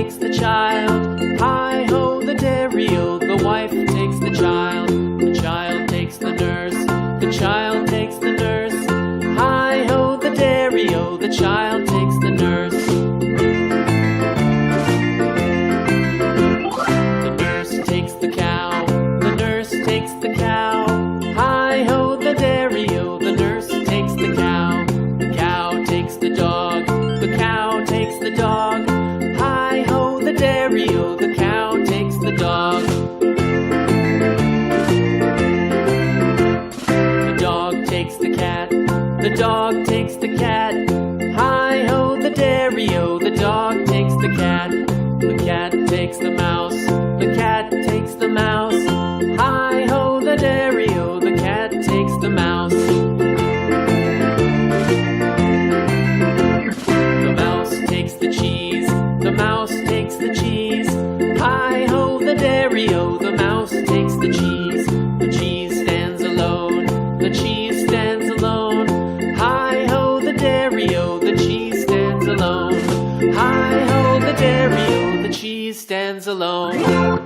takes the child. Hi-ho, the dairy-o, the wife takes the child. The child takes the nurse, the child takes the nurse. Hi-ho, the dairy-o, the child takes the nurse. The nurse takes the cow, the nurse takes the cow. Hi-ho, the dairy-o, the nurse takes the cow. The cow takes the dog, the cow takes the dog. Hi-ho, the dairy-o, the cow takes the dog. The dog takes the cat, the dog takes the cat. Hi-ho, the dairy-o, the dog takes the cat. The cat takes the mouse, the cat takes the mouse. Hi-ho, the dairy-o, the cat takes the mouse. The mouse takes the cheese, the mouse takes the cheese. Hi-ho, the dairy-o, the mouse takes the cheese. The cheese stands alone, the cheese stands alone. Hi-ho, the dairy-o, the cheese stands alone. Hi-ho, the dairy-o, the cheese stands alone.